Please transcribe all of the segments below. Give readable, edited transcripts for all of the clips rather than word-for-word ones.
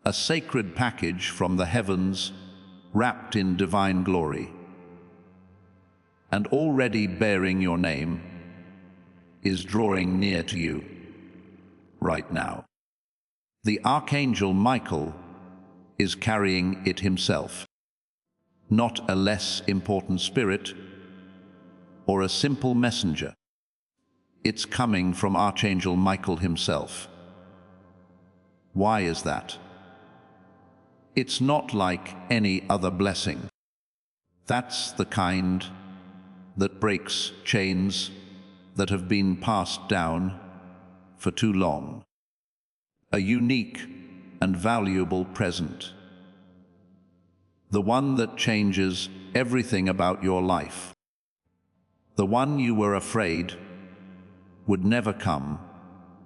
a sacred package from the heavens wrapped in divine glory. And already bearing your name is drawing near to you right now. The Archangel Michael is carrying it himself, not a less important spirit or a simple messenger. It's coming from Archangel Michael himself. Why is that? It's not like any other blessing. That's the kind that breaks chains that have been passed down for too long. A unique and valuable present. The one that changes everything about your life. The one you were afraid would never come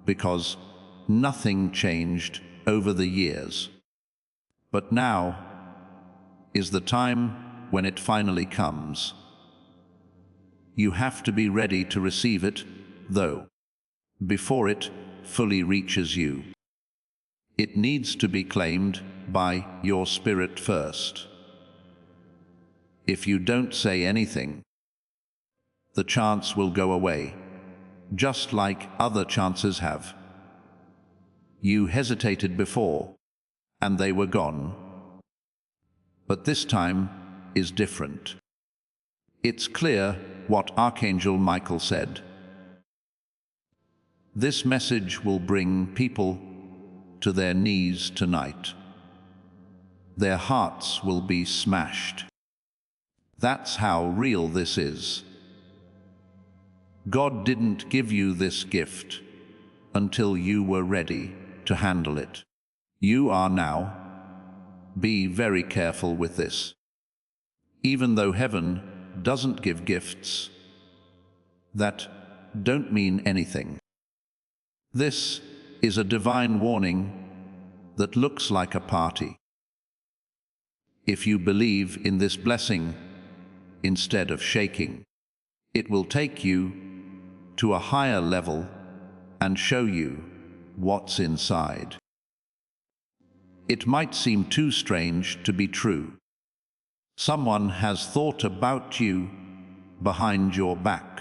because nothing changed over the years. But now is the time when it finally comes. You have to be ready to receive it, though, before it fully reaches you. It needs to be claimed by your spirit first. If you don't say anything, the chance will go away, just like other chances have. You hesitated before, and they were gone. But this time is different. It's clear what Archangel Michael said. This message will bring people to their knees tonight. Their hearts will be smashed. That's how real this is. God didn't give you this gift until you were ready to handle it. You are now. Be very careful with this. Even though heaven doesn't give gifts that don't mean anything. This is a divine warning that looks like a party. If you believe in this blessing, instead of shaking, it will take you to a higher level and show you what's inside. It might seem too strange to be true. Someone has thought about you behind your back,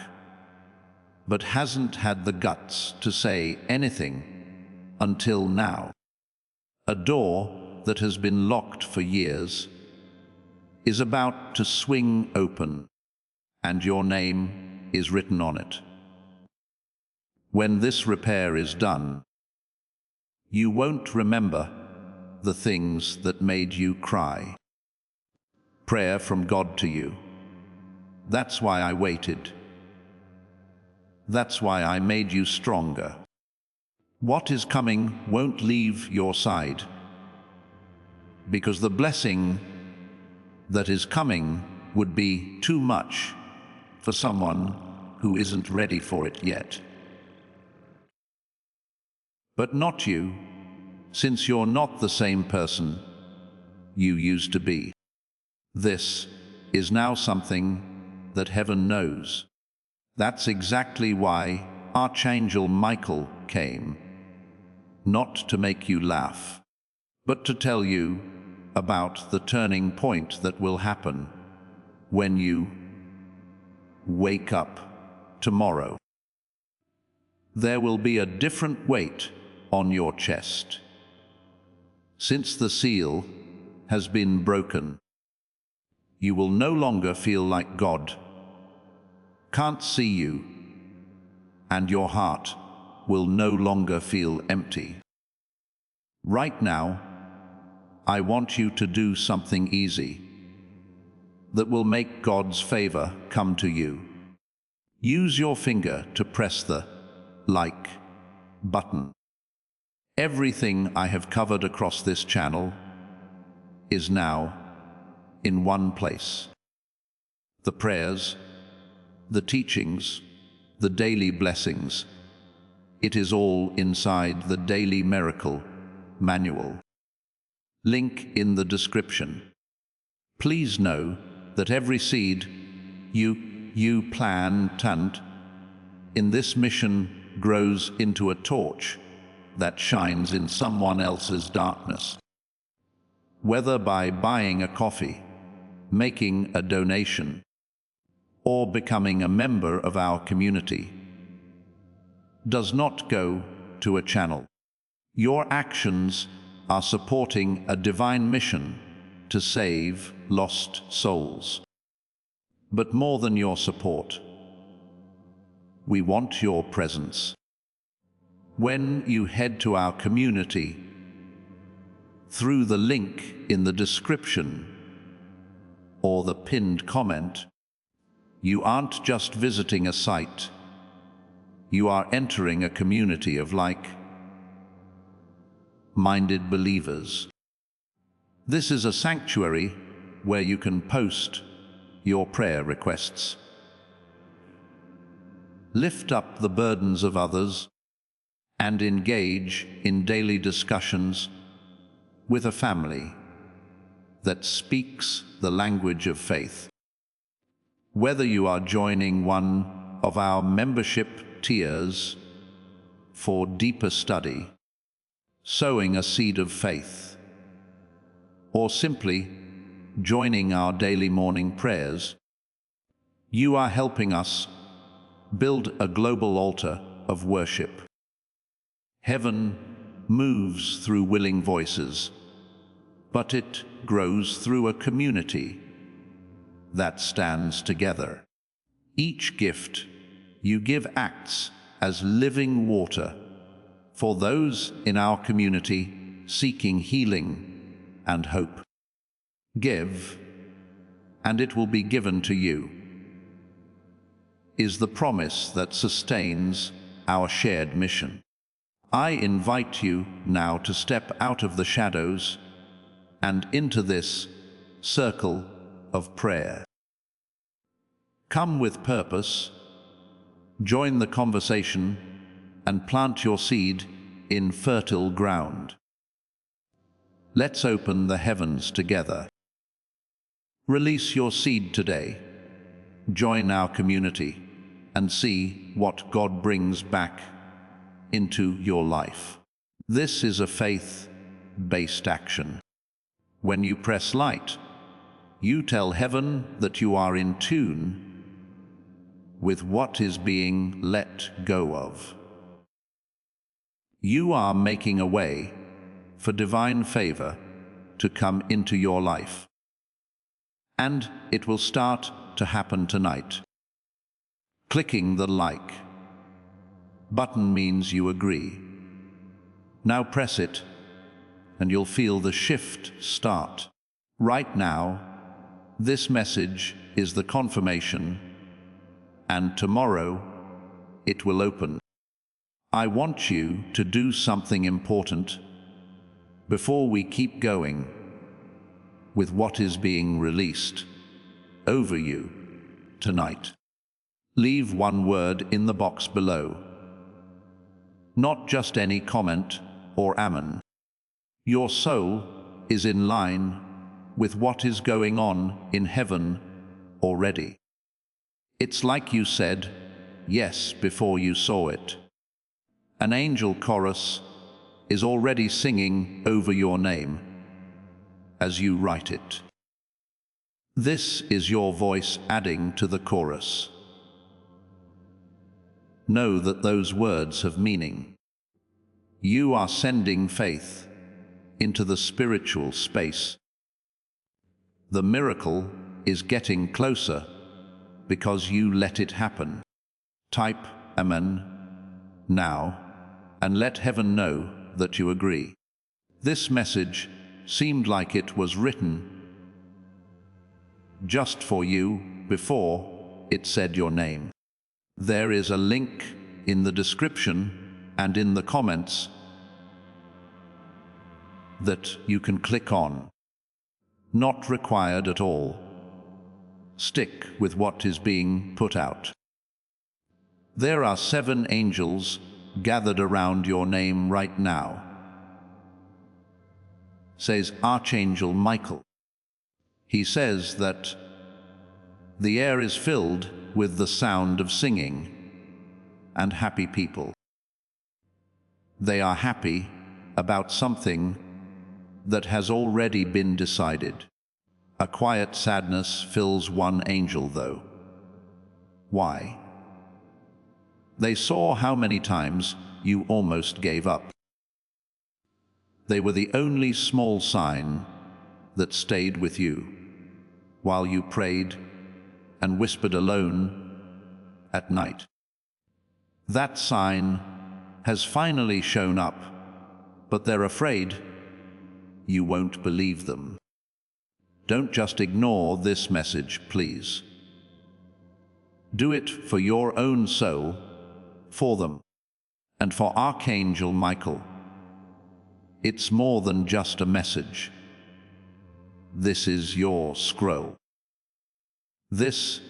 but hasn't had the guts to say anything until now. A door that has been locked for years is about to swing open, and your name is written on it. When this repair is done, you won't remember the things that made you cry. Prayer from God to you. That's why I waited. That's why I made you stronger. What is coming won't leave your side, because the blessing that is coming would be too much for someone who isn't ready for it yet. But not you, since you're not the same person you used to be. This is now something that heaven knows. That's exactly why Archangel Michael came. Not to make you laugh, but to tell you about the turning point that will happen when you wake up tomorrow. There will be a different weight on your chest. Since the seal has been broken, you will no longer feel like God can't see you, and your heart will no longer feel empty. Right now, I want you to do something easy that will make God's favor come to you. Use your finger to press the like button. Everything I have covered across this channel is now in one place. The prayers, the teachings, the daily blessings. It is all inside the Daily Miracle Manual. Link in the description. Please know that every seed you plant in this mission grows into a torch that shines in someone else's darkness. whether by buying a coffee, making a donation, or becoming a member of our community, does not go to a channel. Your actions are supporting a divine mission to save lost souls. But more than your support, we want your presence. When you head to our community, through the link in the description or the pinned comment, you aren't just visiting a site, you are entering a community of like-minded believers. This is a sanctuary where you can post your prayer requests, lift up the burdens of others, and engage in daily discussions with a family that speaks the language of faith. Whether you are joining one of our membership tiers for deeper study, sowing a seed of faith, or simply joining our daily morning prayers, you are helping us build a global altar of worship. Heaven moves through willing voices, but it grows through a community that stands together. Each gift you give acts as living water for those in our community seeking healing and hope. Give, and it will be given to you, is the promise that sustains our shared mission. I invite you now to step out of the shadows and into this circle of prayer. Come with purpose, join the conversation, and plant your seed in fertile ground. Let's open the heavens together. Release your seed today. Join our community and see what God brings back into your life. This is a faith-based action. When you press light, you tell heaven that you are in tune with what is being let go of. You are making a way for divine favor to come into your life. And it will start to happen tonight. Clicking the like button means you agree. Now press it, and you'll feel the shift start. Right now, this message is the confirmation, and tomorrow it will open. I want you to do something important before we keep going with what is being released over you tonight. Leave one word in the box below. Not just any comment or amen. Your soul is in line with what is going on in heaven already. It's like you said yes before you saw it. An angel chorus is already singing over your name as you write it. This is your voice adding to the chorus. Know that those words have meaning. You are sending faith into the spiritual space. The miracle is getting closer because you let it happen. Type Amen now and let heaven know that you agree. This message seemed like it was written just for you before it said your name. There is a link in the description and in the comments that you can click on. Not required at all. Stick with what is being put out. There are 7 angels gathered around your name right now, says Archangel Michael. He says that the air is filled with the sound of singing and happy people. They are happy about something that has already been decided. A quiet sadness fills one angel, though. Why? They saw how many times you almost gave up. They were the only small sign that stayed with you while you prayed and whispered alone at night. That sign has finally shown up, but they're afraid you won't believe them. Don't just ignore this message, please. Do it for your own soul, for them, and for Archangel Michael. It's more than just a message. This is your scroll. This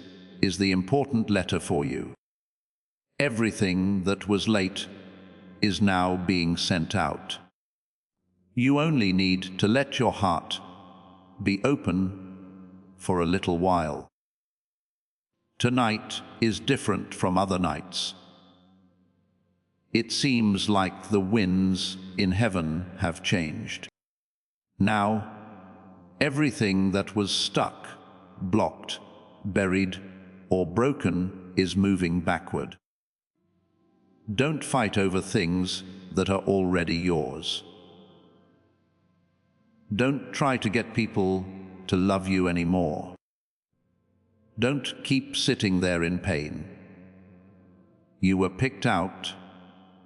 is the important letter for you. Everything that was late is now being sent out. You only need to let your heart be open for a little while. Tonight is different from other nights. It seems like the winds in heaven have changed. Now, everything that was stuck, blocked, buried, or broken is moving backward. Don't fight over things that are already yours. Don't try to get people to love you anymore. Don't keep sitting there in pain. You were picked out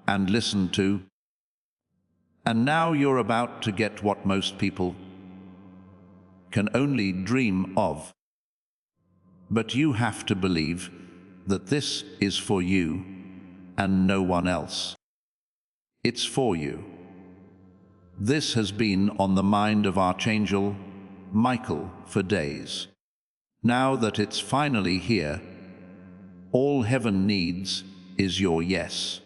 and listened to, and now you're about to get what most people can only dream of. But you have to believe that this is for you and no one else. It's for you. This has been on the mind of Archangel Michael for days. Now that it's finally here, all heaven needs is your yes.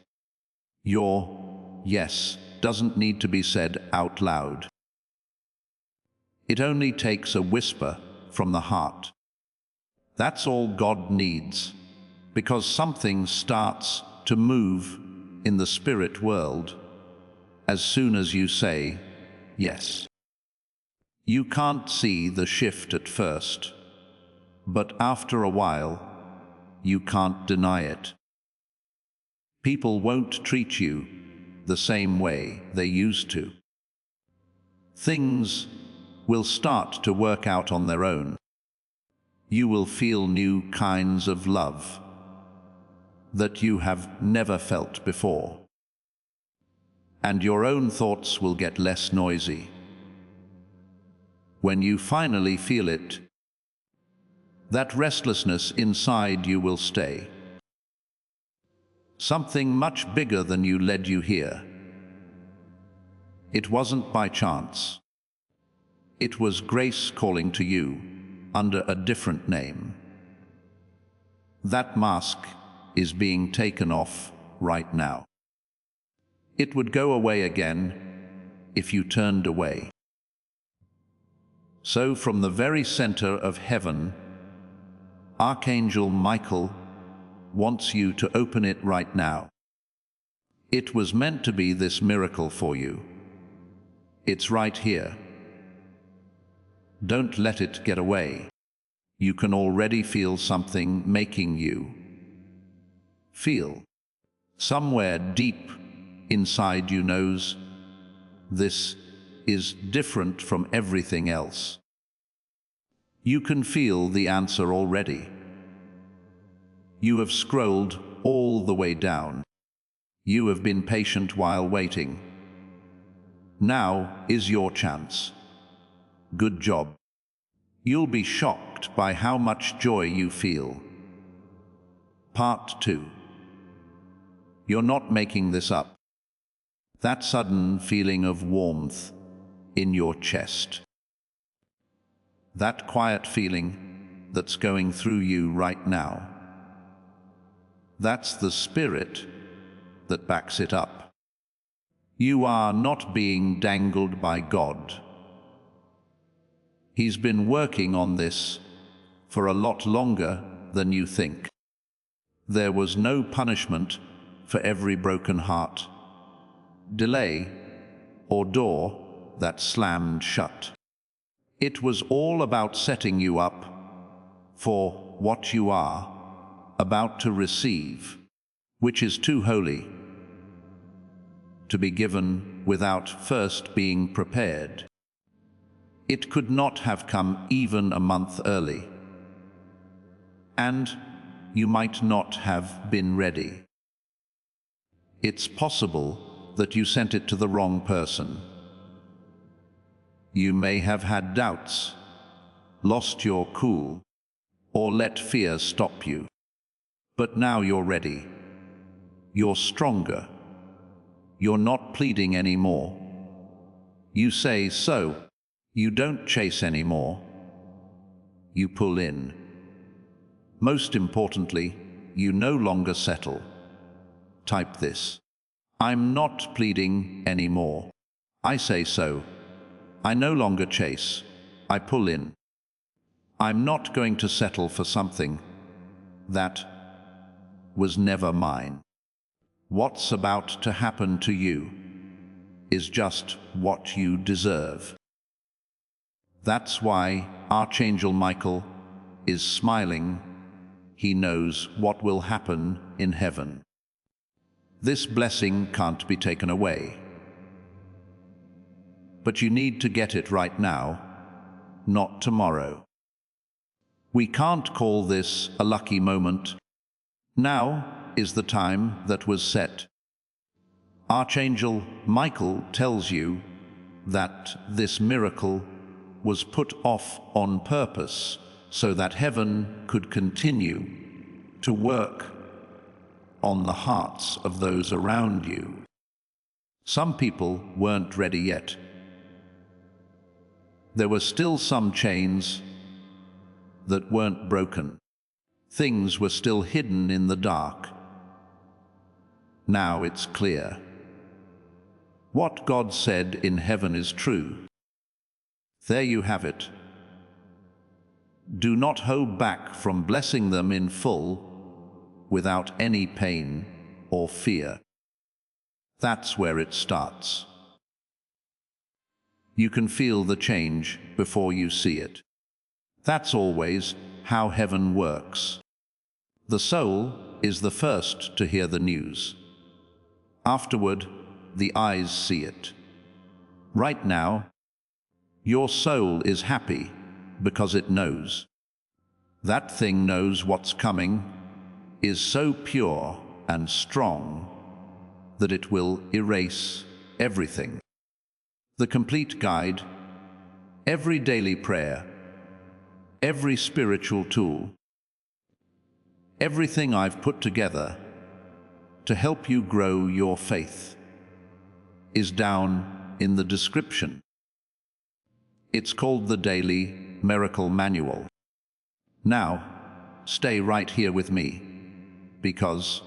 Your yes doesn't need to be said out loud. It only takes a whisper from the heart. That's all God needs, because something starts to move in the spirit world as soon as you say yes. You can't see the shift at first, but after a while, you can't deny it. People won't treat you the same way they used to. Things will start to work out on their own. You will feel new kinds of love that you have never felt before. And your own thoughts will get less noisy. When you finally feel it, that restlessness inside you will stay. Something much bigger than you led you here. It wasn't by chance. It was grace calling to you under a different name. That mask is being taken off right now. It would go away again if you turned away. So from the very center of heaven, Archangel Michael wants you to open it right now. It was meant to be this miracle for you. It's right here. Don't let it get away. You can already feel something making you feel. Somewhere deep inside you knows this is different from everything else. You can feel the answer already. You have scrolled all the way down. You have been patient while waiting. Now is your chance. Good job. You'll be shocked by how much joy you feel. Part 2. You're not making this up. That sudden feeling of warmth in your chest. That quiet feeling that's going through you right now. That's the spirit that backs it up. You are not being dangled by God. He's been working on this for a lot longer than you think. There was no punishment for every broken heart, delay, or door that slammed shut. It was all about setting you up for what you are about to receive, which is too holy to be given without first being prepared. It could not have come even a month early, and you might not have been ready. It's possible that you sent it to the wrong person. You may have had doubts, lost your cool, or let fear stop you. But now you're ready. You're stronger. You're not pleading anymore. You say so. You don't chase anymore. You pull in. Most importantly, you no longer settle. Type this. I'm not pleading anymore. I say so. I no longer chase. I pull in. I'm not going to settle for something that was never mine. What's about to happen to you is just what you deserve. That's why Archangel Michael is smiling. He knows what will happen in heaven. This blessing can't be taken away. But you need to get it right now, not tomorrow. We can't call this a lucky moment. Now is the time that was set. Archangel Michael tells you that this miracle was put off on purpose so that heaven could continue to work on the hearts of those around you. Some people weren't ready yet. There were still some chains that weren't broken. Things were still hidden in the dark. Now it's clear. What God said in heaven is true. There you have it. Do not hold back from blessing them in full without any pain or fear. That's where it starts. You can feel the change before you see it. That's always how heaven works. The soul is the first to hear the news. Afterward, the eyes see it. Right now, your soul is happy because it knows. That thing knows what's coming, is so pure and strong that it will erase everything. The complete guide, every daily prayer, every spiritual tool, everything I've put together to help you grow your faith is down in the description. It's called the Daily Miracle Manual. Now, stay right here with me, because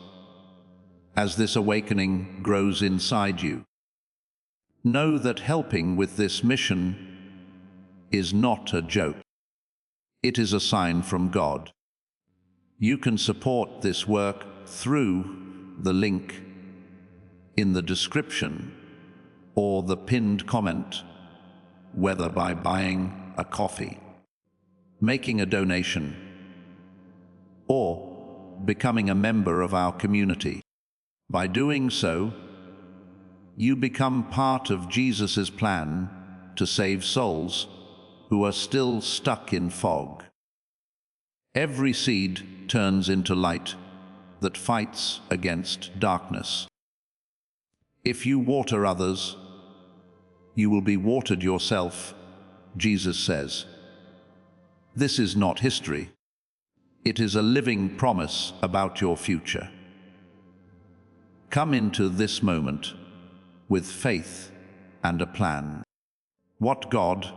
as this awakening grows inside you, know that helping with this mission is not a joke. It is a sign from God. You can support this work through the link in the description or the pinned comment, whether by buying a coffee, making a donation, or becoming a member of our community. By doing so, you become part of Jesus' plan to save souls who are still stuck in fog. Every seed turns into light that fights against darkness. If you water others, you will be watered yourself, Jesus says. This is not history. It is a living promise about your future. Come into this moment with faith and a plan. What God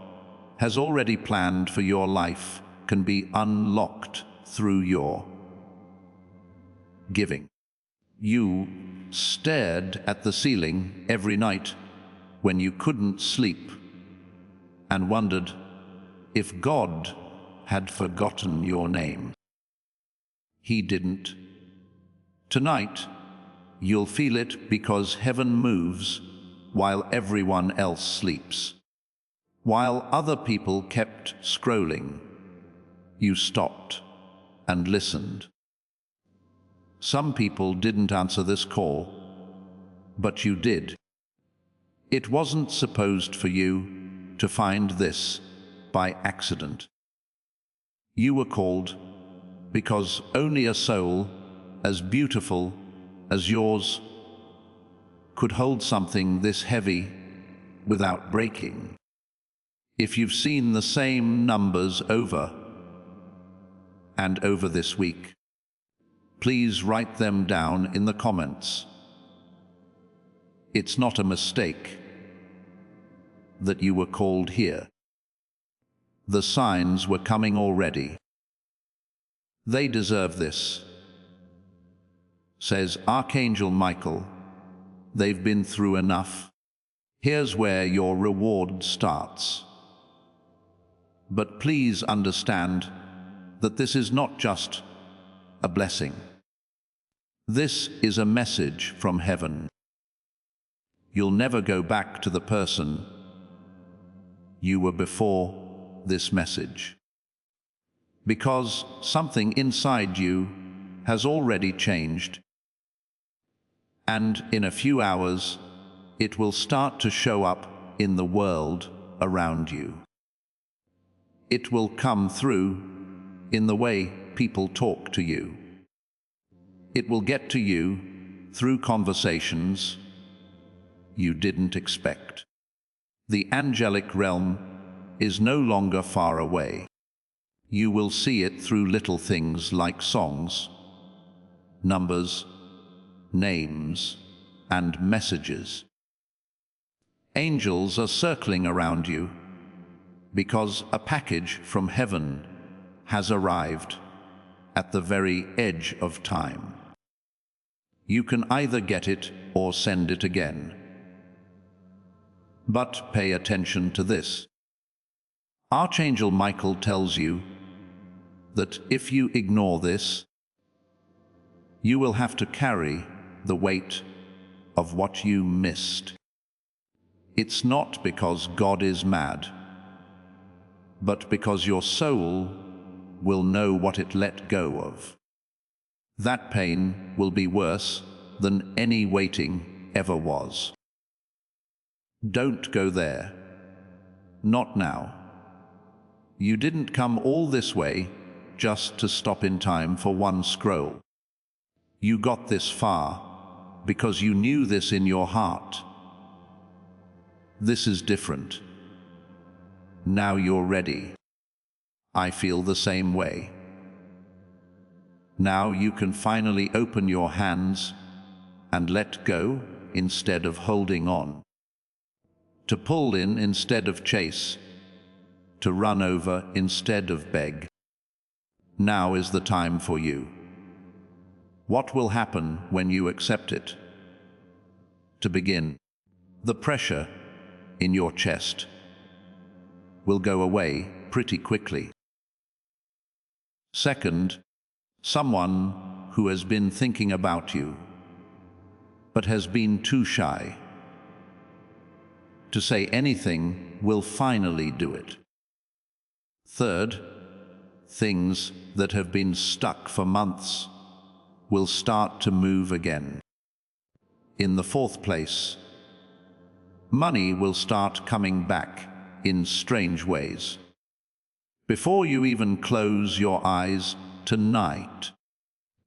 has already planned for your life can be unlocked through your giving. You stared at the ceiling every night when you couldn't sleep and wondered if God had forgotten your name. He didn't. Tonight, you'll feel it because heaven moves while everyone else sleeps. While other people kept scrolling, you stopped and listened. Some people didn't answer this call, but you did. It wasn't supposed for you to find this by accident. You were called because only a soul as beautiful as yours could hold something this heavy without breaking. If you've seen the same numbers over and over this week, please write them down in the comments. It's not a mistake that you were called here. The signs were coming already. They deserve this. Says Archangel Michael, they've been through enough. Here's where your reward starts. But please understand that this is not just a blessing. This is a message from heaven. You'll never go back to the person you were before this message, because something inside you has already changed, and in a few hours it will start to show up in the world around you. It will come through in the way people talk to you. It will get to you through conversations you didn't expect. The angelic realm is no longer far away. You will see it through little things like songs, numbers, names, and messages. Angels are circling around you because a package from heaven has arrived at the very edge of time. You can either get it or send it again. But pay attention to this. Archangel Michael tells you that if you ignore this, you will have to carry the weight of what you missed. It's not because God is mad, but because your soul will know what it let go of. That pain will be worse than any waiting ever was. Don't go there. Not now. You didn't come all this way just to stop in time for one scroll. You got this far because you knew this in your heart. This is different. Now you're ready. I feel the same way. Now you can finally open your hands and let go instead of holding on. To pull in instead of chase. To run over instead of beg. Now is the time for you. What will happen when you accept it? To begin, the pressure in your chest will go away pretty quickly. Second, someone who has been thinking about you, but has been too shy to say anything will finally do it. Third, things that have been stuck for months will start to move again. In the fourth place, money will start coming back in strange ways. Before you even close your eyes tonight,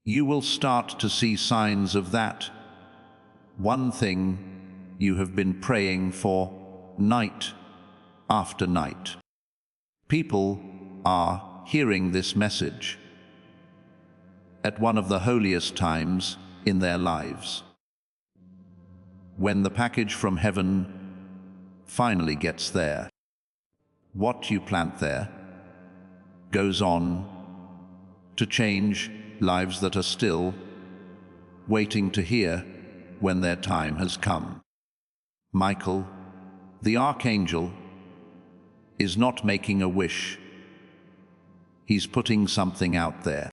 you will start to see signs of that. One thing you have been praying for night after night. People are hearing this message at one of the holiest times in their lives. When the package from heaven finally gets there, what you plant there goes on to change lives that are still waiting to hear when their time has come. Michael, the Archangel, is not making a wish. He's putting something out there.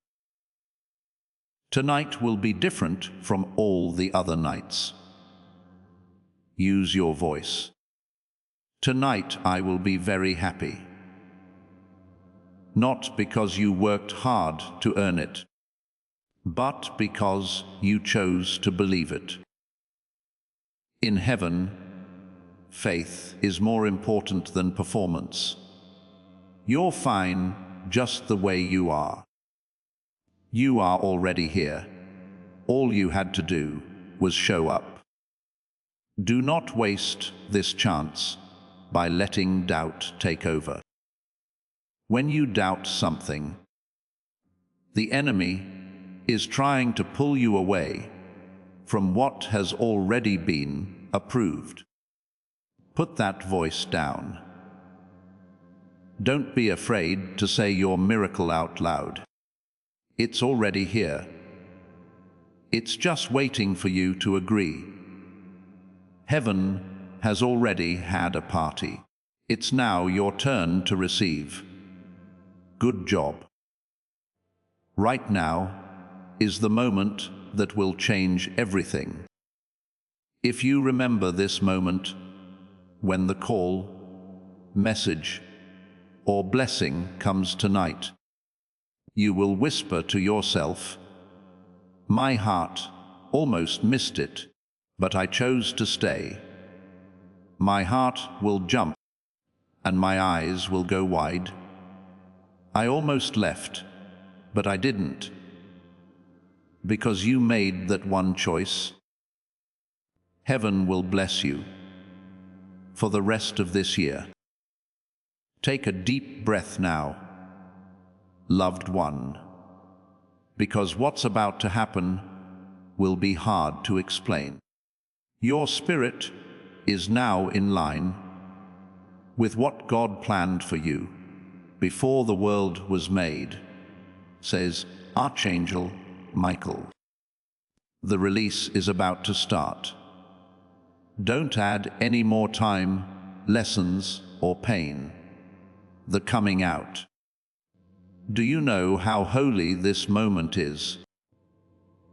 Tonight will be different from all the other nights. Use your voice Tonight I will be very happy. Not because you worked hard to earn it, but because you chose to believe it. In heaven, faith is more important than performance. You're fine just the way you are. You are already here. All you had to do was show up. Do not waste this chance by letting doubt take over. When you doubt something, the enemy is trying to pull you away from what has already been approved. Put that voice down. Don't be afraid to say your miracle out loud. It's already here. It's just waiting for you to agree. Heaven has already had a party. It's now your turn to receive. Good job. Right now is the moment that will change everything. If you remember this moment, when the call, message, or blessing comes tonight, you will whisper to yourself, "My heart almost missed it, but I chose to stay. My heart will jump, and my eyes will go wide. I almost left, but I didn't. Because you made that one choice." Heaven will bless you for the rest of this year. Take a deep breath now, loved one, because what's about to happen will be hard to explain. Your spirit is now in line with what God planned for you before the world was made, says Archangel Michael. The release is about to start. Don't add any more time, lessons, or pain. The coming out. Do you know how holy this moment is?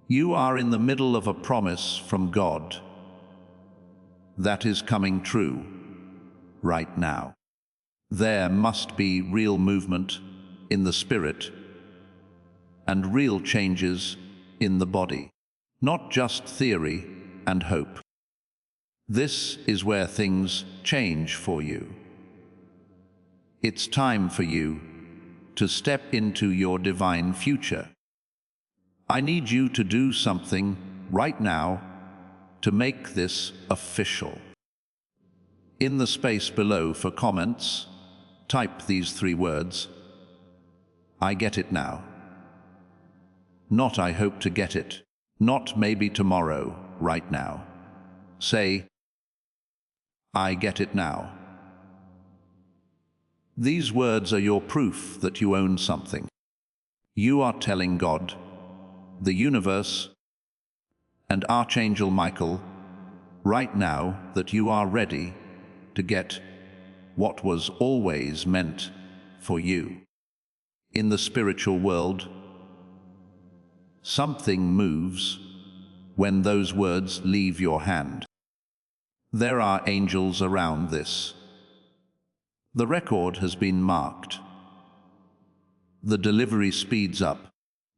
You are in the middle of a promise from God that is coming true right now. There must be real movement in the spirit and real changes in the body, not just theory and hope. This is where things change for you. It's time for you to step into your divine future. I need you to do something right now to make this official. In the space below for comments, type these 3 words. I get it now. Not I hope to get it. Not maybe tomorrow, right now. Say, I get it now. These words are your proof that you own something. You are telling God, the universe, and Archangel Michael right now that you are ready to get what was always meant for you. In the spiritual world, something moves when those words leave your hand. There are angels around this. The record has been marked. The delivery speeds up.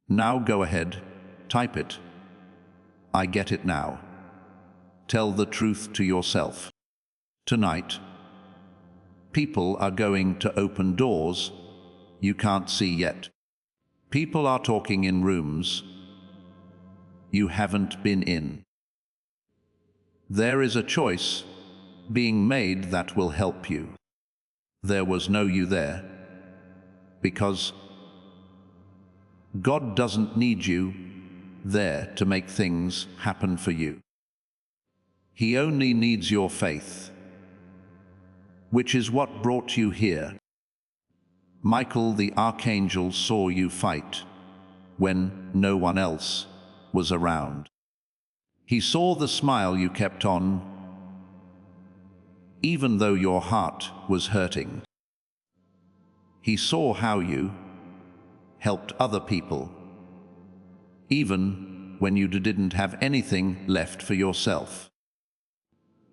Now go ahead, type it. I get it now. Tell the truth to yourself. Tonight, people are going to open doors you can't see yet. People are talking in rooms you haven't been in. There is a choice being made that will help you. There was no you there, because God doesn't need you there to make things happen for you. He only needs your faith, which is what brought you here. Michael the Archangel saw you fight when no one else was around. He saw the smile you kept on, even though your heart was hurting. He saw how you helped other people, even when you didn't have anything left for yourself.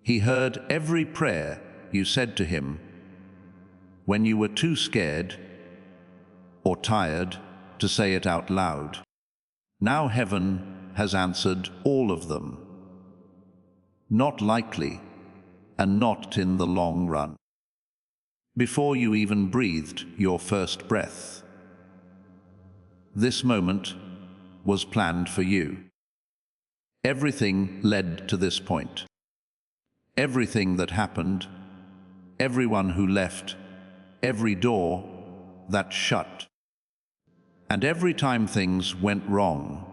He heard every prayer you said to him when you were too scared or tired to say it out loud. Now heaven has answered all of them. Not likely, and not in the long run. Before you even breathed your first breath. This moment was planned for you. Everything led to this point. Everything that happened, everyone who left, every door that shut, and every time things went wrong,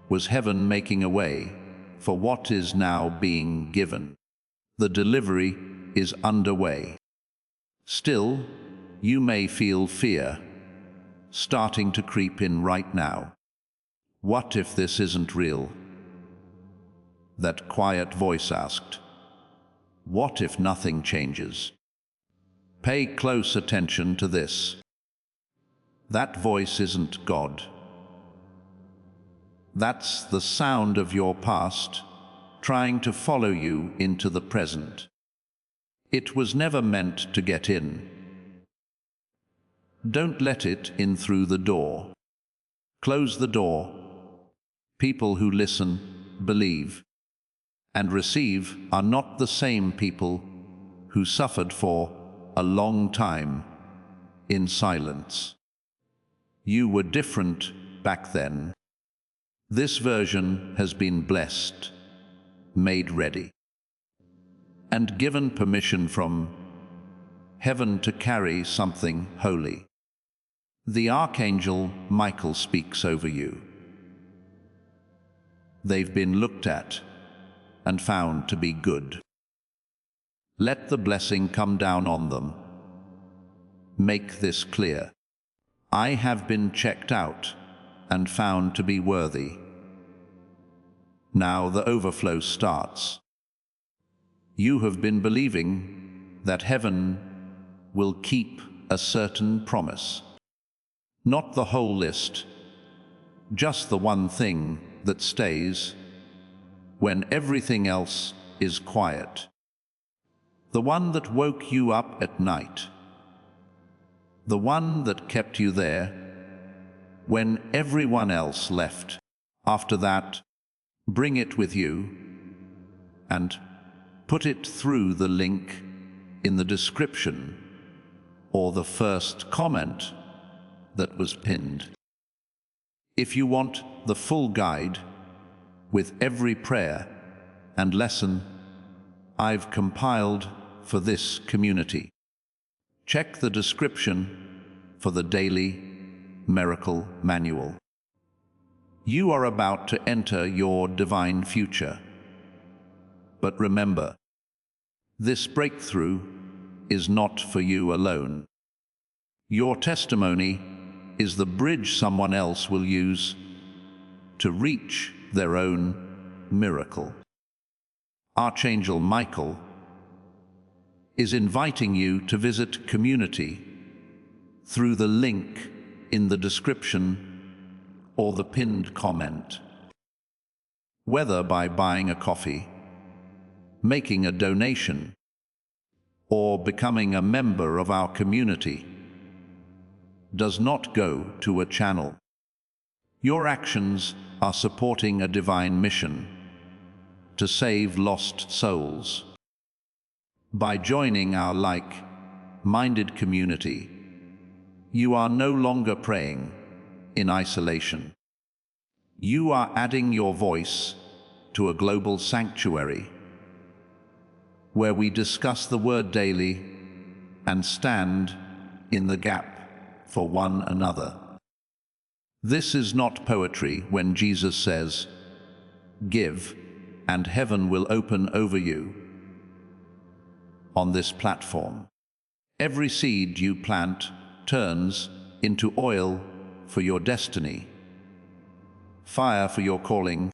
was heaven making a way for what is now being given. The delivery is underway. Still, you may feel fear starting to creep in right now. What if this isn't real? That quiet voice asked. What if nothing changes? Pay close attention to this. That voice isn't God. That's the sound of your past trying to follow you into the present. It was never meant to get in. Don't let it in through the door. Close the door. People who listen, believe, and receive are not the same people who suffered for a long time in silence. You were different back then. This version has been blessed, made ready, and given permission from heaven to carry something holy. The Archangel Michael speaks over you. They've been looked at and found to be good. Let the blessing come down on them. Make this clear. I have been checked out and found to be worthy. Now the overflow starts. You have been believing that heaven will keep a certain promise. Not the whole list, just the one thing that stays when everything else is quiet. The one that woke you up at night. The one that kept you there when everyone else left. After that, bring it with you and put it through the link in the description or the first comment that was pinned. If you want the full guide with every prayer and lesson I've compiled for this community, check the description for the daily miracle manual. You are about to enter your divine future. But remember, this breakthrough is not for you alone. Your testimony is the bridge someone else will use to reach their own miracle. Archangel Michael is inviting you to visit community through the link in the description or the pinned comment. Whether by buying a coffee, making a donation, or becoming a member of our community, does not go to a channel. Your actions are supporting a divine mission to save lost souls. By joining our like-minded community, you are no longer praying in isolation. You are adding your voice to a global sanctuary where we discuss the word daily and stand in the gap for one another. This is not poetry when Jesus says, "Give, and heaven will open over you." On this platform, every seed you plant turns into oil for your destiny, fire for your calling,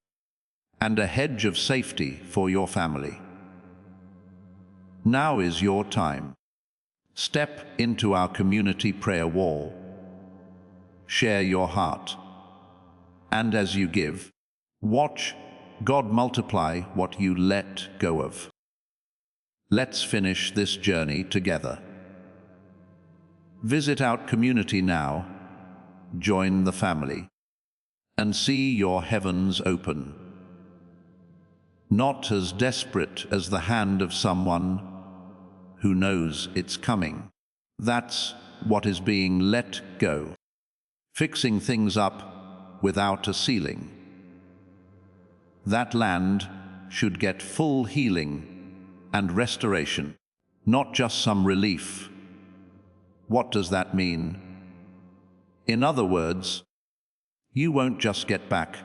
and a hedge of safety for your family. Now is your time. Step into our community prayer wall. Share your heart. And as you give, watch God multiply what you let go of. Let's finish this journey together. Visit our community now, join the family, and see your heavens open. Not as desperate as the hand of someone who knows it's coming. That's what is being let go. Fixing things up without a ceiling. That land should get full healing and restoration, not just some relief. What does that mean? In other words, you won't just get back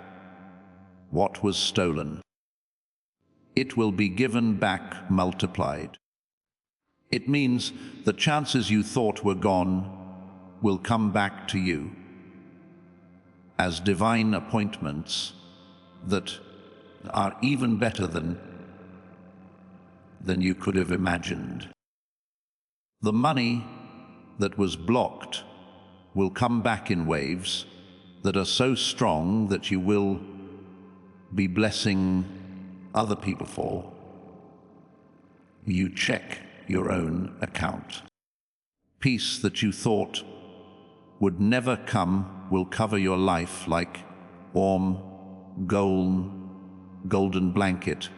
what was stolen. It will be given back multiplied. It means the chances you thought were gone will come back to you as divine appointments that are even better than you could have imagined. The money that was blocked will come back in waves that are so strong that you will be blessing other people for. You check your own account. Peace that you thought would never come will cover your life like warm, golden blanket,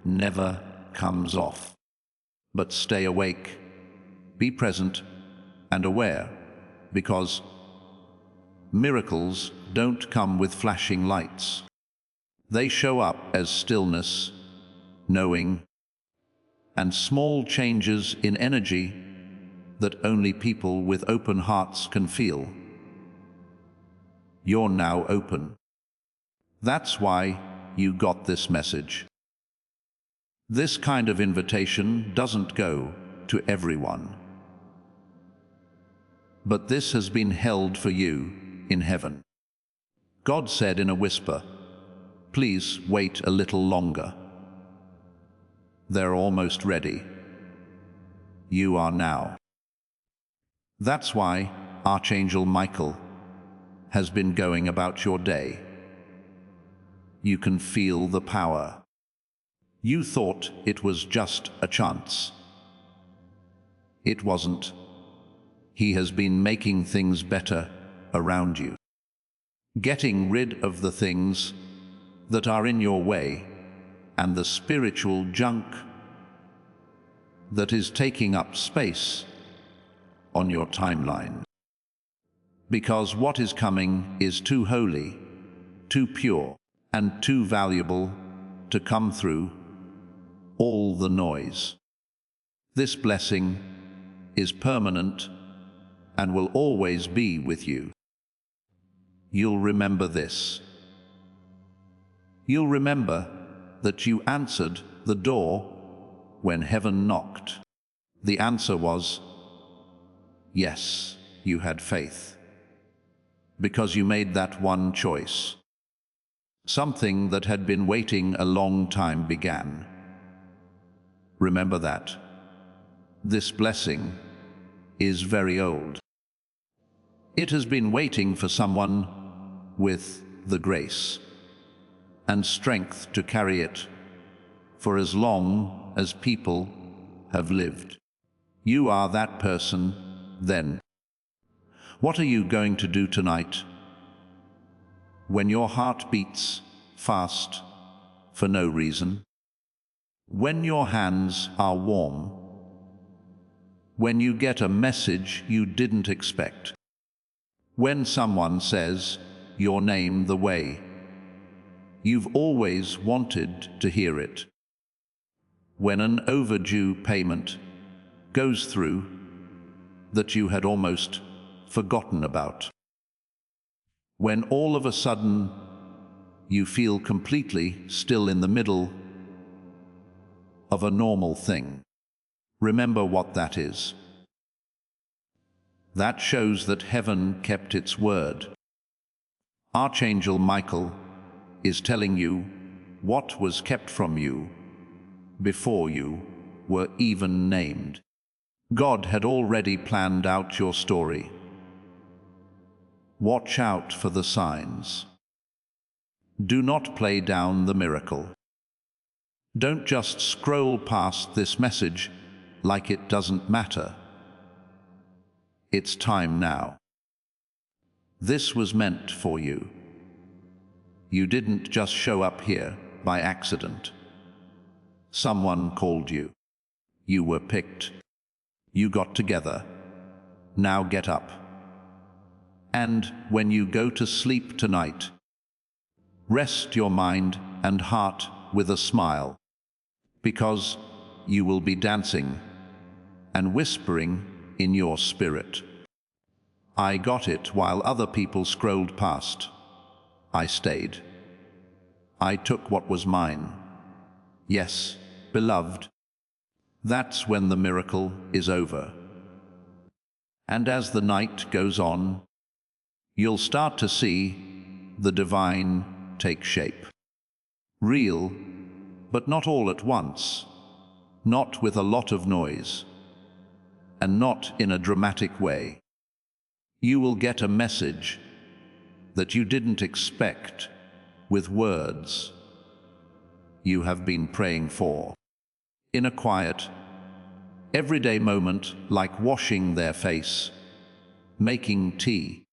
never comes off. But stay awake, be present and aware, because miracles don't come with flashing lights. They show up as stillness, knowing, and small changes in energy that only people with open hearts can feel. You're now open. That's why you got this message. This kind of invitation doesn't go to everyone. But this has been held for you in heaven. God said in a whisper, "Please wait a little longer. They're almost ready. You are now." That's why Archangel Michael has been going about your day. You can feel the power. You thought it was just a chance. It wasn't. He has been making things better around you, getting rid of the things that are in your way and the spiritual junk that is taking up space on your timeline. Because what is coming is too holy, too pure, and too valuable to come through all the noise. This blessing is permanent and will always be with you. You'll remember this. You'll remember that you answered the door when heaven knocked. The answer was yes, you had faith. Because you made that one choice. Something that had been waiting a long time began. Remember that. This blessing is very old. It has been waiting for someone with the grace and strength to carry it for as long as people have lived. You are that person then. What are you going to do tonight when your heart beats fast for no reason? When your hands are warm? When you get a message you didn't expect? When someone says your name the way you've always wanted to hear it? When an overdue payment goes through that you had almost forgotten about? When all of a sudden you feel completely still in the middle of a normal thing? Remember what that is. That shows that heaven kept its word. Archangel Michael is telling you what was kept from you before you were even named. God had already planned out your story. Watch out for the signs. Do not play down the miracle. Don't just scroll past this message like it doesn't matter. It's time now. This was meant for you. You didn't just show up here by accident. Someone called you. You were picked. You got together. Now get up. And when you go to sleep tonight, rest your mind and heart with a smile, because you will be dancing and whispering in your spirit. I got it while other people scrolled past. I stayed. I took what was mine. Yes, beloved, that's when the miracle is over. And as the night goes on, you'll start to see the divine take shape. Real, but not all at once, not with a lot of noise, and not in a dramatic way. You will get a message that you didn't expect with words you have been praying for, in a quiet, everyday moment like washing their face, making tea,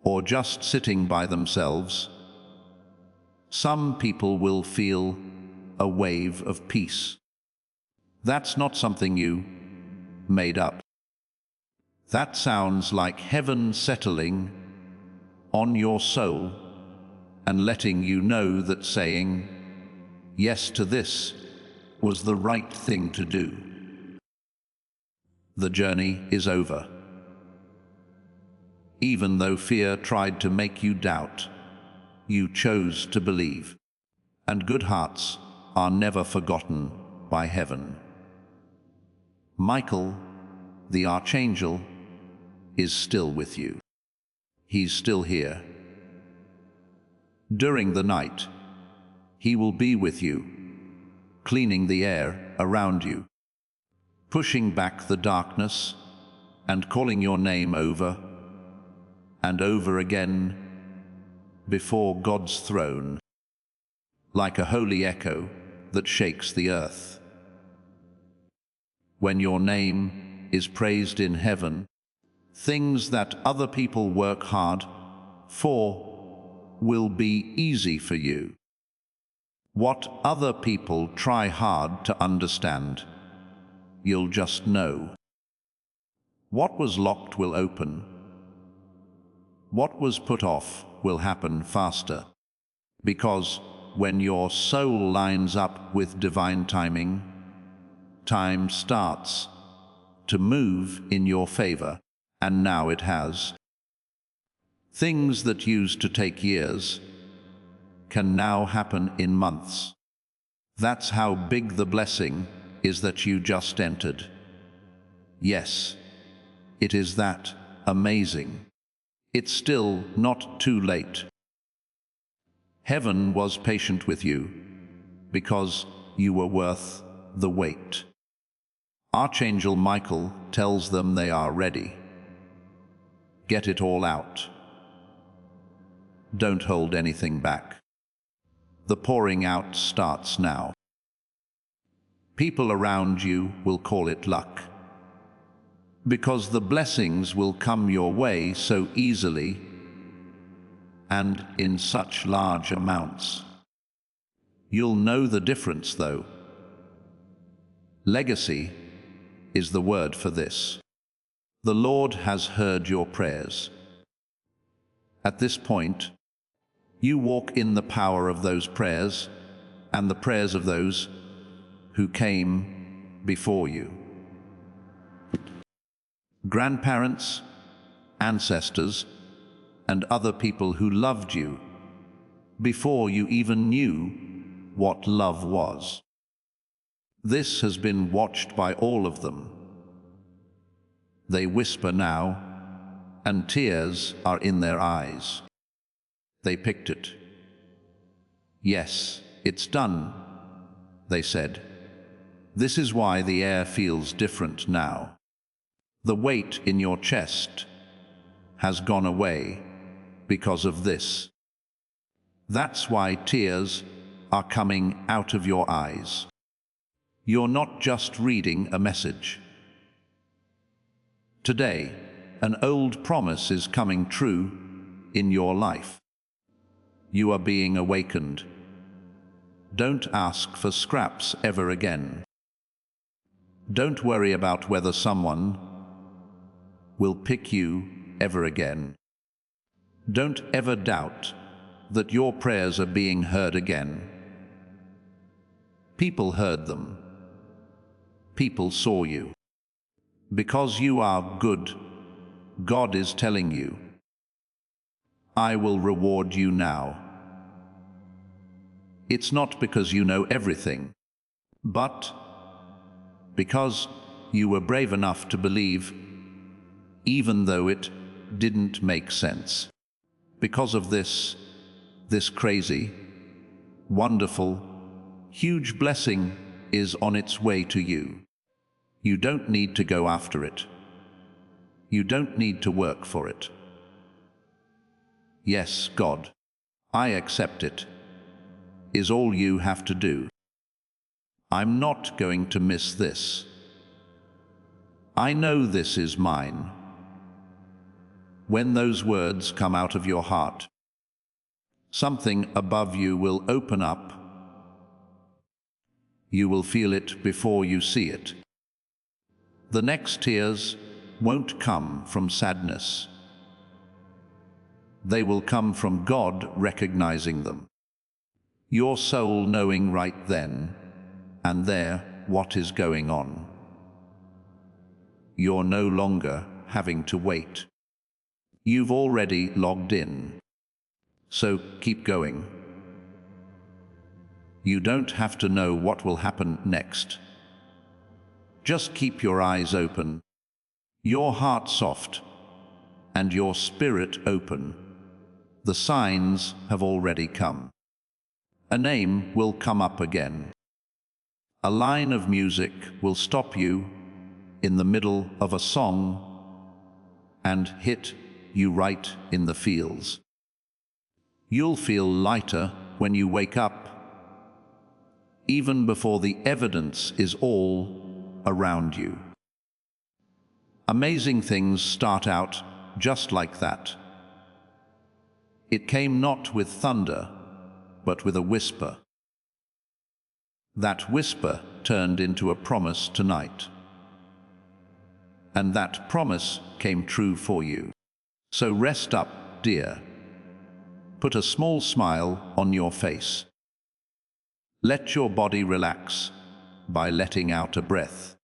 or just sitting by themselves. Some people will feel a wave of peace. That's not something you made up. That sounds like heaven settling on your soul and letting you know that saying yes to this was the right thing to do. The journey is over. Even though fear tried to make you doubt, you chose to believe. And good hearts are never forgotten by heaven. Michael, the Archangel, is still with you. He's still here. During the night, he will be with you, cleaning the air around you, pushing back the darkness and calling your name over and over again before God's throne, like a holy echo that shakes the earth. When your name is praised in heaven, things that other people work hard for will be easy for you. What other people try hard to understand, you'll just know. What was locked will open. What was put off will happen faster. Because when your soul lines up with divine timing, time starts to move in your favor, and now it has. Things that used to take years can now happen in months. That's how big the blessing is that you just entered. Yes, it is that amazing. It's still not too late. Heaven was patient with you because you were worth the wait. Archangel Michael tells them they are ready. Get it all out. Don't hold anything back. The pouring out starts now. People around you will call it luck, because the blessings will come your way so easily and in such large amounts. You'll know the difference, though. Legacy is the word for this. The Lord has heard your prayers. At this point, you walk in the power of those prayers and the prayers of those who came before you. Grandparents, ancestors, and other people who loved you before you even knew what love was. This has been watched by all of them. They whisper now, and tears are in their eyes. They picked it. Yes, it's done, they said. This is why the air feels different now. The weight in your chest has gone away because of this. That's why tears are coming out of your eyes. You're not just reading a message. Today, an old promise is coming true in your life. You are being awakened. Don't ask for scraps ever again. Don't worry about whether someone will pick you ever again. Don't ever doubt that your prayers are being heard again. People heard them. People saw you. Because you are good, God is telling you, I will reward you now. It's not because you know everything, but because you were brave enough to believe, even though it didn't make sense. Because of this crazy, wonderful, huge blessing is on its way to you. You don't need to go after it. You don't need to work for it. Yes, God, I accept it, is all you have to do. I'm not going to miss this. I know this is mine. When those words come out of your heart, something above you will open up. You will feel it before you see it. The next tears won't come from sadness. They will come from God recognizing them. Your soul knowing right then and there what is going on. You're no longer having to wait. You've already logged in. So keep going. You don't have to know what will happen next. Just keep your eyes open, your heart soft, and your spirit open. The signs have already come. A name will come up again. A line of music will stop you in the middle of a song and hit you right in the feels. You'll feel lighter when you wake up, even before the evidence is all around you. Amazing things start out just like that. It came not with thunder, but with a whisper. That whisper turned into a promise tonight. And that promise came true for you. So rest up, dear. Put a small smile on your face. Let your body relax by letting out a breath.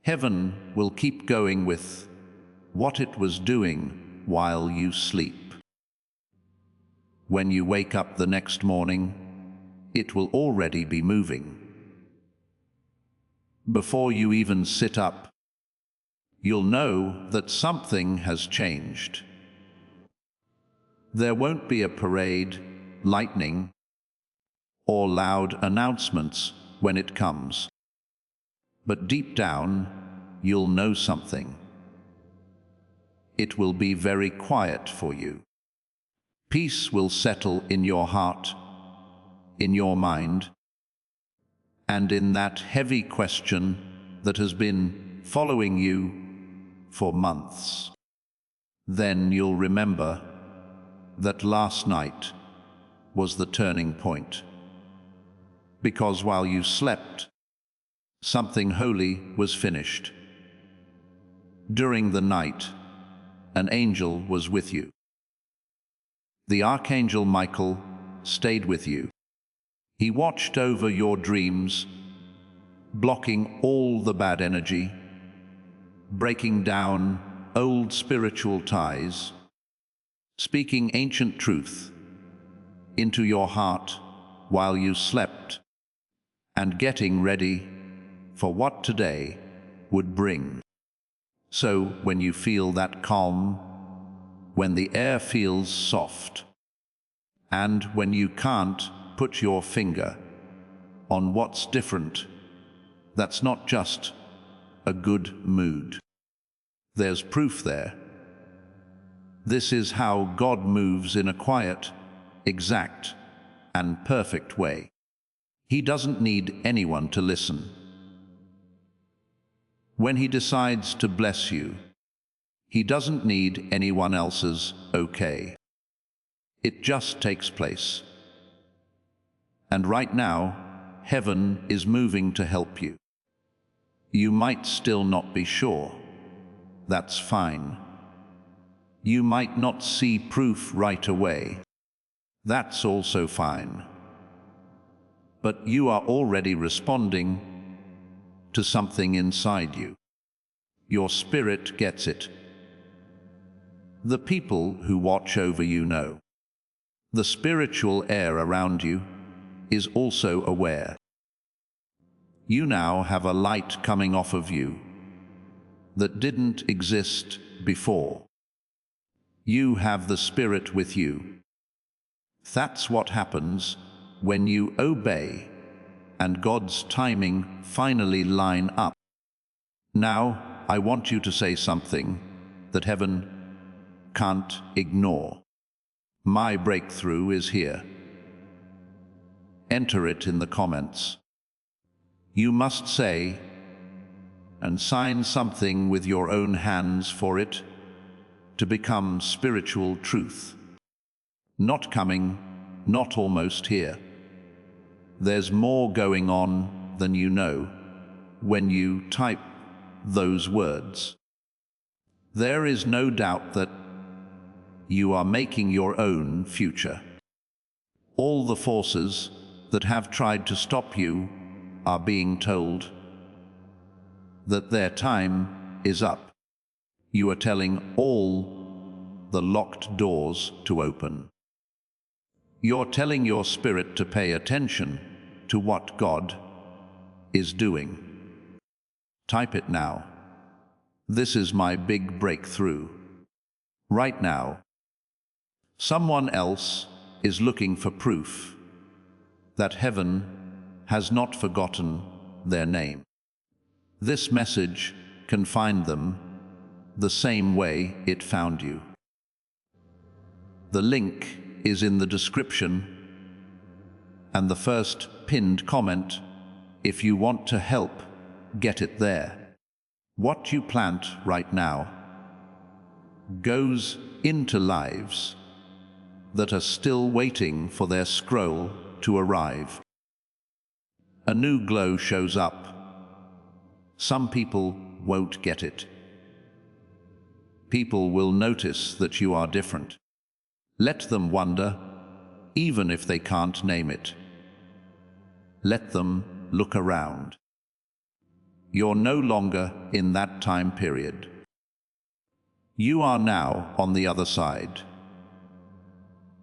Heaven will keep going with what it was doing while you sleep. When you wake up the next morning, it will already be moving. Before you even sit up, you'll know that something has changed. There won't be a parade, lightning, or loud announcements when it comes. But deep down, you'll know something. It will be very quiet for you. Peace will settle in your heart, in your mind, and in that heavy question that has been following you for months. Then you'll remember that last night was the turning point. Because while you slept, something holy was finished. During the night, an angel was with you. The Archangel Michael stayed with you. He watched over your dreams, blocking all the bad energy, breaking down old spiritual ties, speaking ancient truth into your heart while you slept, and getting ready for what today would bring. So when you feel that calm, when the air feels soft, and when you can't put your finger on what's different, that's not just a good mood. There's proof there. This is how God moves in a quiet, exact, and perfect way. He doesn't need anyone to listen. When he decides to bless you, he doesn't need anyone else's okay. It just takes place. And right now, heaven is moving to help you. You might still not be sure. That's fine. You might not see proof right away. That's also fine. But you are already responding to something inside you. Your spirit gets it. The people who watch over you know. The spiritual air around you is also aware. You now have a light coming off of you that didn't exist before. You have the Spirit with you. That's what happens when you obey and God's timing finally line up. Now, I want you to say something that heaven can't ignore. My breakthrough is here. Enter it in the comments. You must say and sign something with your own hands for it to become spiritual truth. Not coming, not almost here. There's more going on than you know when you type those words. There is no doubt that you are making your own future. All the forces that have tried to stop you are being told that their time is up. You are telling all the locked doors to open. You're telling your spirit to pay attention to what God is doing. Type it now. This is my big breakthrough. Right now, someone else is looking for proof that heaven has not forgotten their name. This message can find them the same way it found you. The link is in the description and the first pinned comment. If you want to help, get it there. What you plant right now goes into lives that are still waiting for their scroll to arrive. A new glow shows up. Some people won't get it. People will notice that you are different. Let them wonder, even if they can't name it. Let them look around. You're no longer in that time period. You are now on the other side.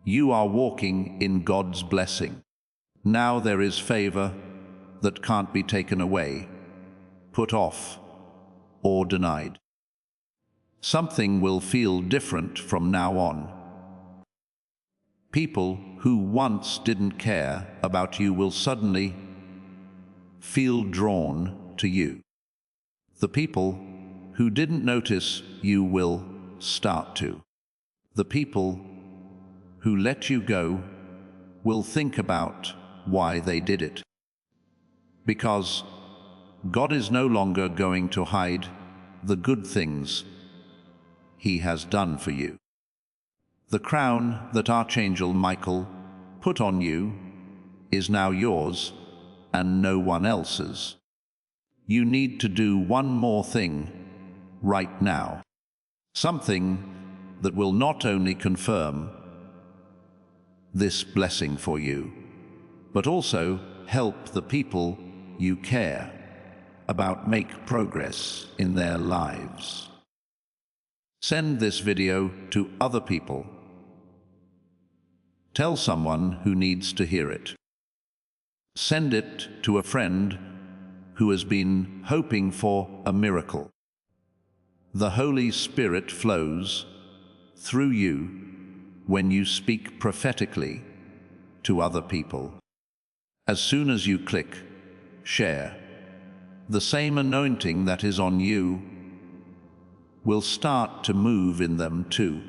You are walking in God's blessing. Now there is favor that can't be taken away, put off, or denied. Something will feel different from now on. People who once didn't care about you will suddenly feel drawn to you. The people who didn't notice you will start to. The people who let you go will think about why they did it. Because God is no longer going to hide the good things He has done for you. The crown that Archangel Michael put on you is now yours and no one else's. You need to do one more thing right now. Something that will not only confirm this blessing for you, but also help the people you care about make progress in their lives. Send this video to other people. Tell someone who needs to hear it. Send it to a friend who has been hoping for a miracle. The Holy Spirit flows through you when you speak prophetically to other people. As soon as you click share, the same anointing that is on you will start to move in them too.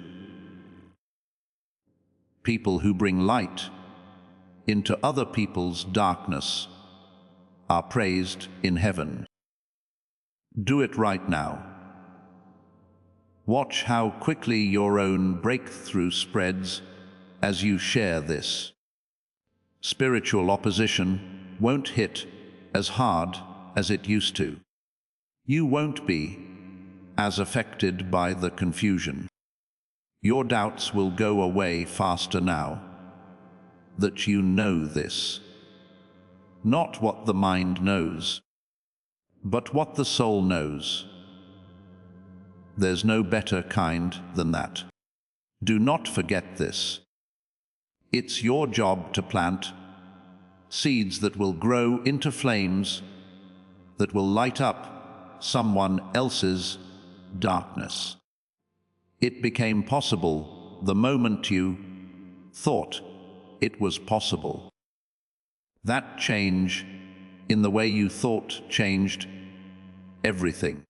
People who bring light into other people's darkness are praised in heaven. Do it right now. Watch how quickly your own breakthrough spreads as you share this. Spiritual opposition won't hit as hard as it used to. You won't be as affected by the confusion. Your doubts will go away faster now that you know this. Not what the mind knows, but what the soul knows. There's no better kind than that. Do not forget this. It's your job to plant seeds that will grow into flames that will light up someone else's darkness. It became possible the moment you thought it was possible. That change in the way you thought changed everything.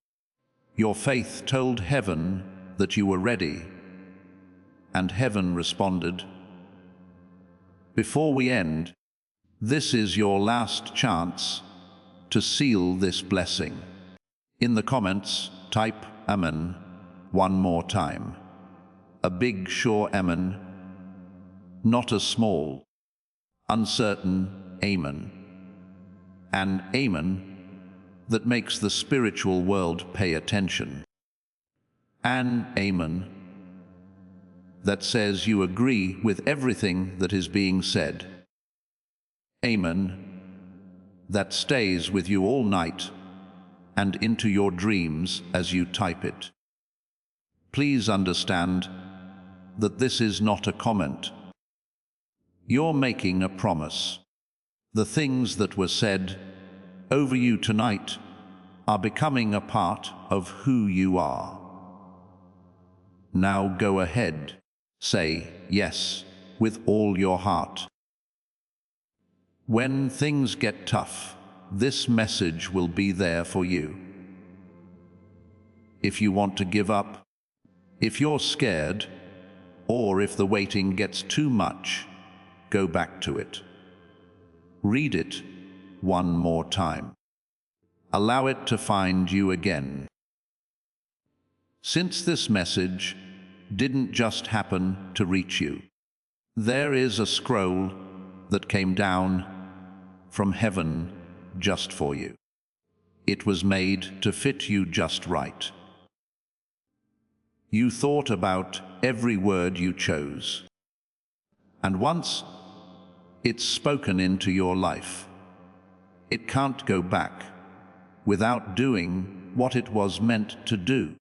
Your faith told heaven that you were ready, and heaven responded. Before we end, this is your last chance to seal this blessing. In the comments, type Amen one more time. A big, sure Amen, not a small, uncertain Amen. An Amen that makes the spiritual world pay attention. An Amen that says you agree with everything that is being said. Amen that stays with you all night and into your dreams as you type it. Please understand that this is not a comment. You're making a promise. The things that were said over you tonight are becoming a part of who you are. Now go ahead, say yes with all your heart. When things get tough, this message will be there for you. If you want to give up, if you're scared, or if the waiting gets too much, go back to it. Read it one more time. Allow it to find you again. Since this message didn't just happen to reach you, there is a scroll that came down from heaven just for you. It was made to fit you just right. You thought about every word you chose, and once it's spoken into your life, it can't go back without doing what it was meant to do.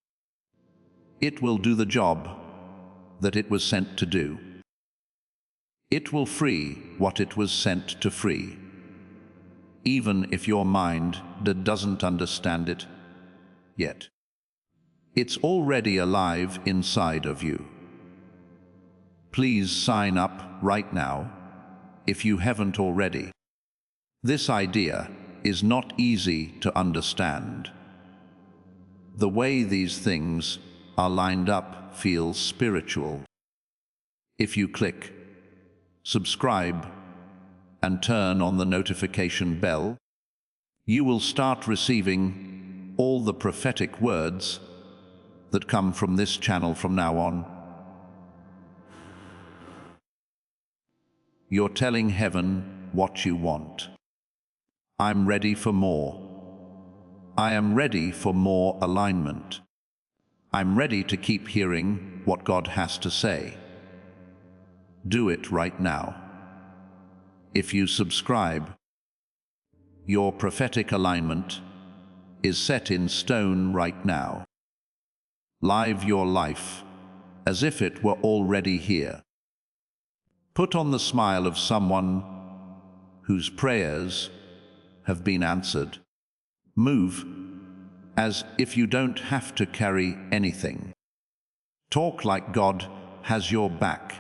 It will do the job that it was sent to do. It will free what it was sent to free, even if your mind doesn't understand it yet. It's already alive inside of you. Please sign up right now if you haven't already. This idea is not easy to understand. The way these things are lined up feels spiritual. If you click subscribe and turn on the notification bell, you will start receiving all the prophetic words that come from this channel from now on. You're telling heaven what you want. I'm ready for more. I am ready for more alignment. I'm ready to keep hearing what God has to say. Do it right now. If you subscribe, your prophetic alignment is set in stone right now. Live your life as if it were already here. Put on the smile of someone whose prayers have been answered. Move as if you don't have to carry anything. Talk like God has your back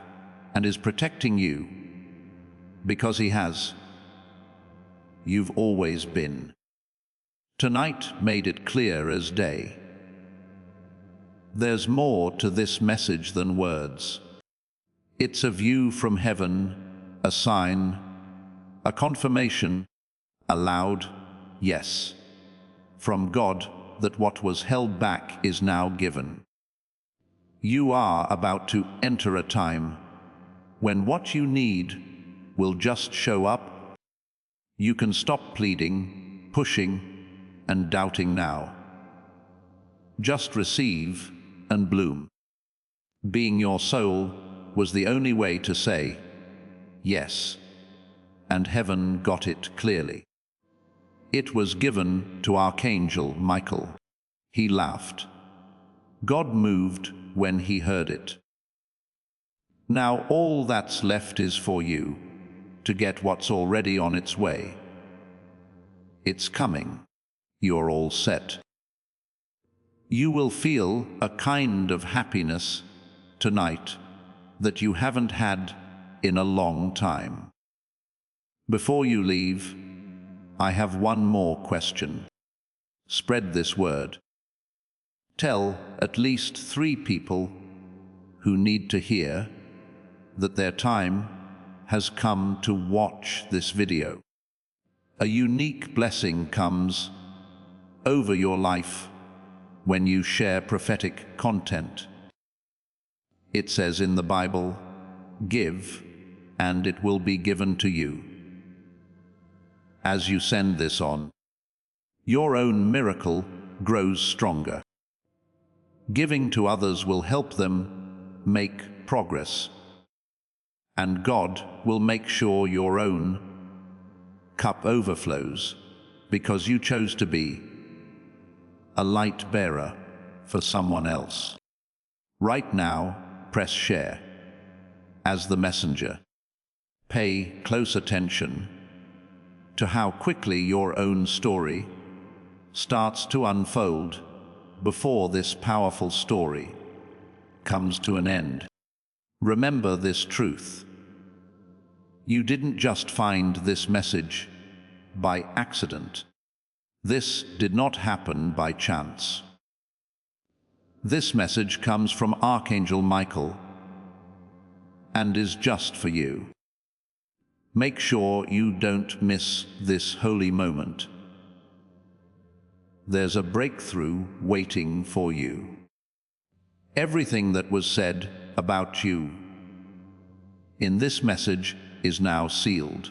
and is protecting you, because He has. You've always been. Tonight made it clear as day. There's more to this message than words. It's a view from heaven, a sign A confirmation, a loud yes, from God that what was held back is now given. You are about to enter a time when what you need will just show up. You can stop pleading, pushing, and doubting now. Just receive and bloom. Being your soul was the only way to say yes, and heaven got it clearly. It was given to Archangel Michael. He laughed. God moved when he heard it. Now all that's left is for you to get what's already on its way. It's coming. You're all set. You will feel a kind of happiness tonight that you haven't had in a long time. Before you leave, I have one more question. Spread this word. Tell at least 3 people who need to hear that their time has come to watch this video. A unique blessing comes over your life when you share prophetic content. It says in the Bible, "Give, and it will be given to you." As you send this on, your own miracle grows stronger. Giving to others will help them make progress, and God will make sure your own cup overflows because you chose to be a light bearer for someone else. Right now, press share as the messenger. Pay close attention to how quickly your own story starts to unfold before this powerful story comes to an end. Remember this truth. You didn't just find this message by accident. This did not happen by chance. This message comes from Archangel Michael and is just for you. Make sure you don't miss this holy moment. There's a breakthrough waiting for you. Everything that was said about you in this message is now sealed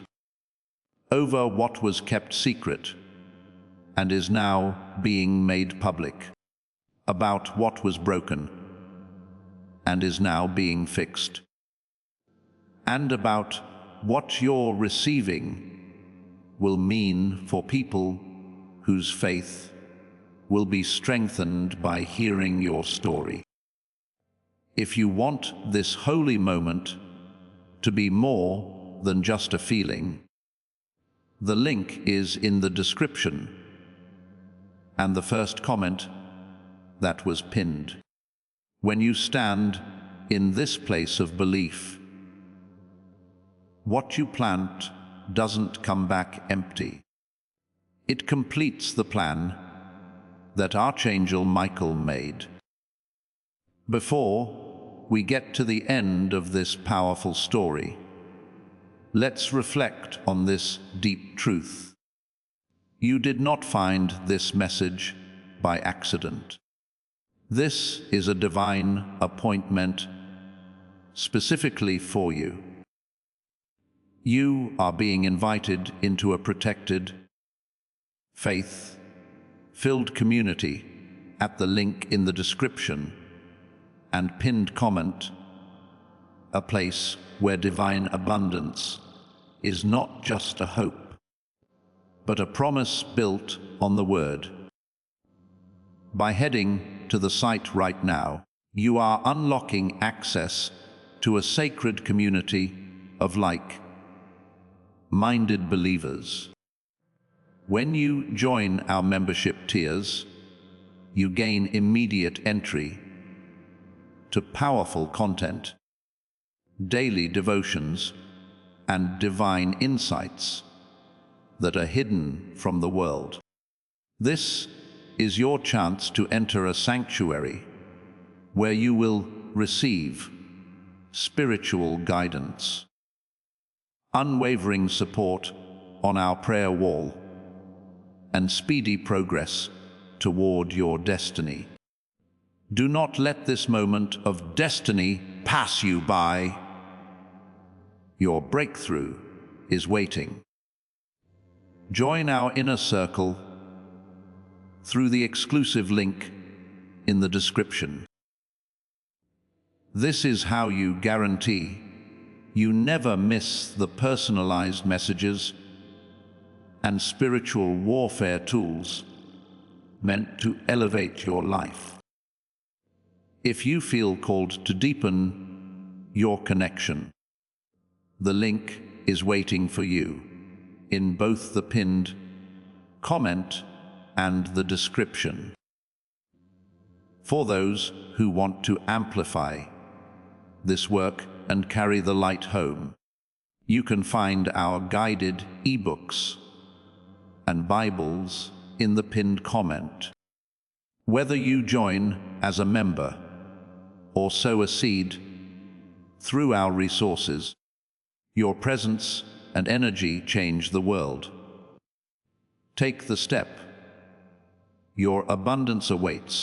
over what was kept secret and is now being made public, about what was broken and is now being fixed, and about what you're receiving will mean for people whose faith will be strengthened by hearing your story. If you want this holy moment to be more than just a feeling, the link is in the description and the first comment that was pinned. When you stand in this place of belief, what you plant doesn't come back empty. It completes the plan that Archangel Michael made. Before we get to the end of this powerful story, let's reflect on this deep truth. You did not find this message by accident. This is a divine appointment specifically for you. You are being invited into a protected, faith-filled community at the link in the description and pinned comment, a place where divine abundance is not just a hope, but a promise built on the Word. By heading to the site right now, you are unlocking access to a sacred community of like-minded believers. When you join our membership tiers, you gain immediate entry to powerful content, daily devotions, and divine insights that are hidden from the world. This is your chance to enter a sanctuary where you will receive spiritual guidance, unwavering support, on our prayer wall and speedy progress toward your destiny. Do not let this moment of destiny pass you by. Your breakthrough is waiting. Join our inner circle through the exclusive link in the description. This is how you guarantee you never miss the personalized messages and spiritual warfare tools meant to elevate your life. If you feel called to deepen your connection, the link is waiting for you in both the pinned comment and the description. For those who want to amplify this work and carry the light home, you can find our guided ebooks and Bibles in the pinned comment. Whether you join as a member or sow a seed through our resources, your presence and energy change the world. Take the step. Your abundance awaits.